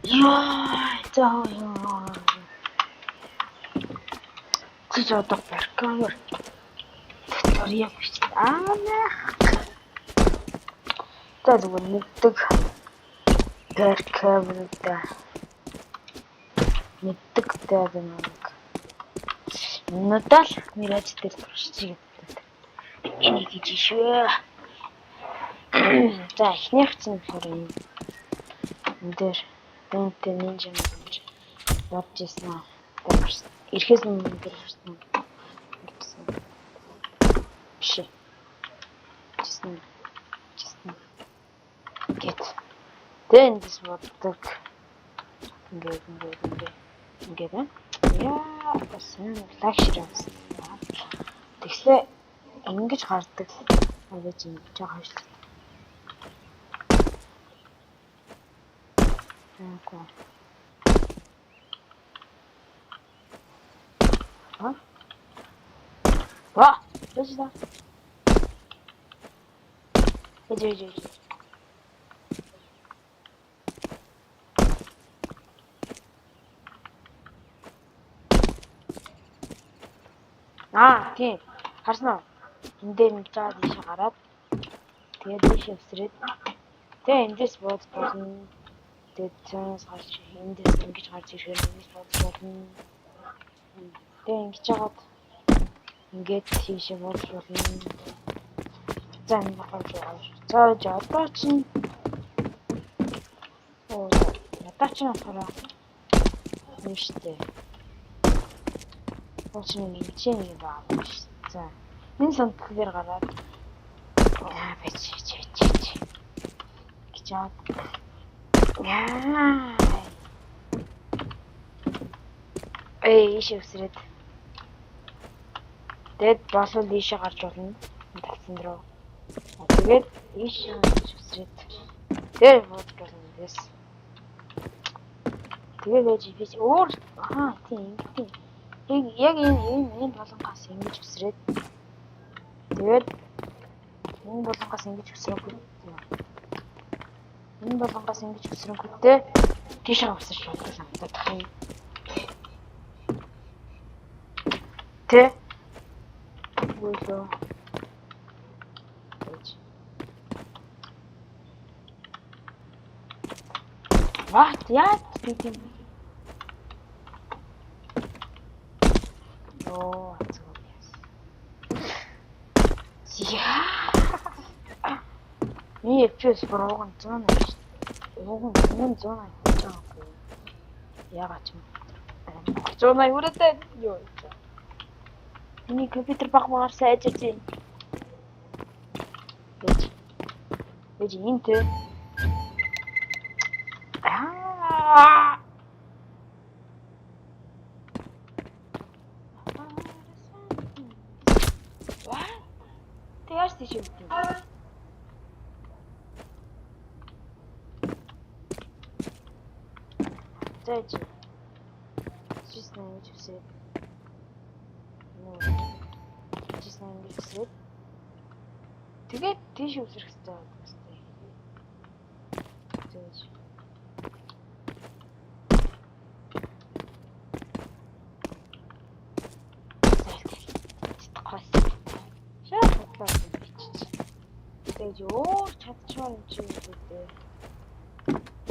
Яа, чи одоо баркамер туториал биш. За зүгээр нэгдэг баркамерда нэгдэг дайнамик. Надад мираж дээр туршиж энийг хийж шүү. За эхнийх чинь болохоор энэ дээр бэнтэ нинжа гэж бодож ирсэн аа. Ирэхээс өмнө тэр ирсэн. Биш. Чисна. Гэт. Тэндс боддог. Ингээд аа. Яа, басан лагшраас. Тэгслээ ингэж гардаг. Авэж ингэж байгаа шүү. Ага. Ва, что? Иди. Тийм. Харсан уу? Энд дээр нэг жаа тийш гараад тэгээд тийш өсрээд тэгээд эндээс болно. Тэгээд цаанаас гарч эндээс ингэж гарч ирэхээр ингэж болно. Тэгээд ингэж жагаад ингээд тийшээ болно. За энэ гарч байгаа. За одоо чинь ядаа чинь болохоор юм штэ. Очны хэмжээ нэг байгаа шүү. За энэ сонтхлоор гараад бич гэж яа. Ишээ өсрээд тэгэд болвол ийшээ гарч болно. Тагсан руу. Тэгээд ийшээ өсрээд тэр бод болно гэс. Тэгээд ээж өөр тийм. Яг энэ болгонгоос ингэж өсрээд тэгээд энэ болгонгоос ингэж өсрөнгөтэй тийшээ авсаж болно дах юм. Тэ болоо. Яа тийм. Ний FPS прогон 100 байж. Уган 100 байж байгаа. Яагаад ч юм. 180 үрэтэ ёо. Миний компьютер багмаар сайжирч байна. Бэж инт. Тэгээс тийш юм. Зайч. Честно, не все. Честно, не все. Тэгээд тийш үсрэх хэрэгтэй байна. Зайч. Тэгж өөр чадчихсан юм чи үгүй.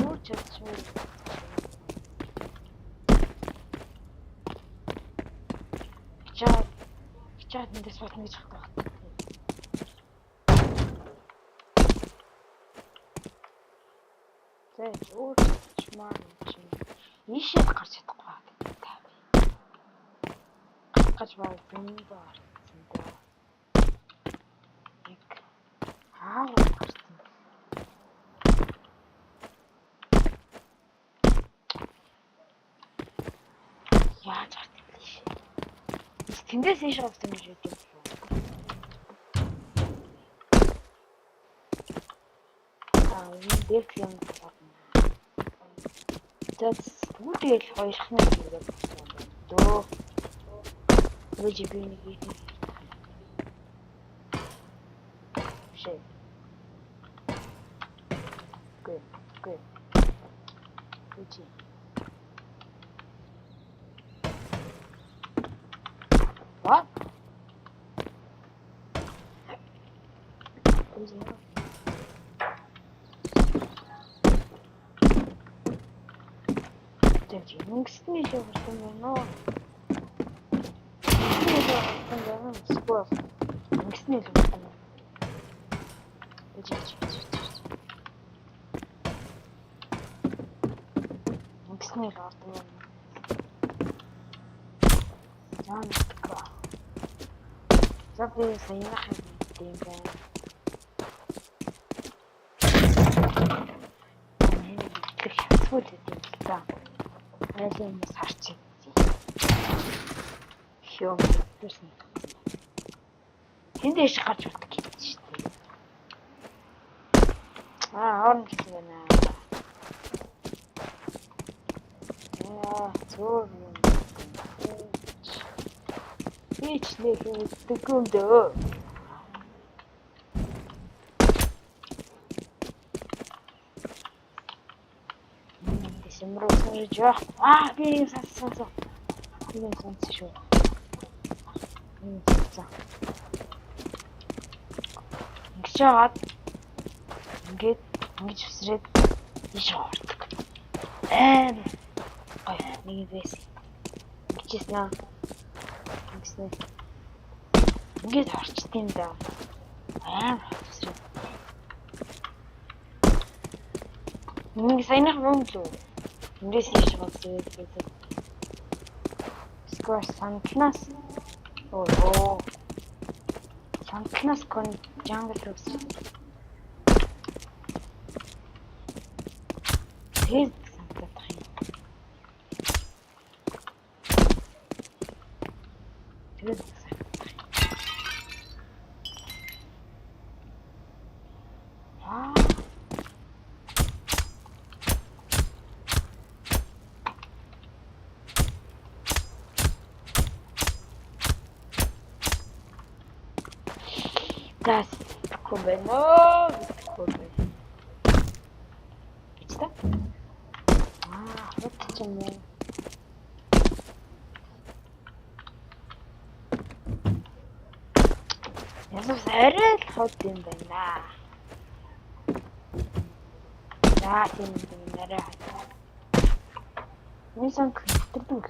Өөр чадчихсан. Чад эндээс болно гэж хэлдэг байна. Тэгж өөр чадчихмаар юм чи. Ийшээ гарч чадахгүй байна. Гарч баг юм даа. Яаж гардаг биш. Тэндээс ийш авсан гэж боддог. Энэ дээр юм байна. Тэс бүтээл хоёрхны зүгээр дөө. Өөж би нэг юм. Шээ. Үгүй. Үгүй. What? Тэвчи мөнгөсний шиг болсон байна уу? Спорт. Мөнгөсний л болсон байна. Мөнгөсний л орсон байна. Яа. Забээ саянах юм байна. Нэг хацгүй л юм да. Айлын сарчиг. Шөө төрсөн. Энд дэш гарч ирдэг гэж шүү дээ. Орон гэж байна. Зөөр юм. Эч нэг секундөө. Сэмрүүсээр жоо. Би сонссон. Би сонссон шүү. Ингэж яваад ингэж өсрээд ийш ордог. Нэг байсан. Бичсэн. Ингэж орчт юм да. Өсрээд. Нэг сайнах мөнгө лөө. Эндээс ийш болсоо. Скор санкнас. Оо. Санкнас кон жангл рус. Тэгээд санкнах юм. Тэгээд Das Kubeno. Что? Вот почему. Я зарэл хот юм байна. За тийм нэрээ. Мисан кэтэрдэг.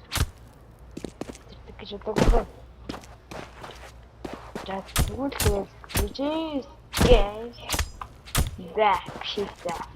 Кэтэрдэг гэж боддог. That's good. Yes. Back. She's back.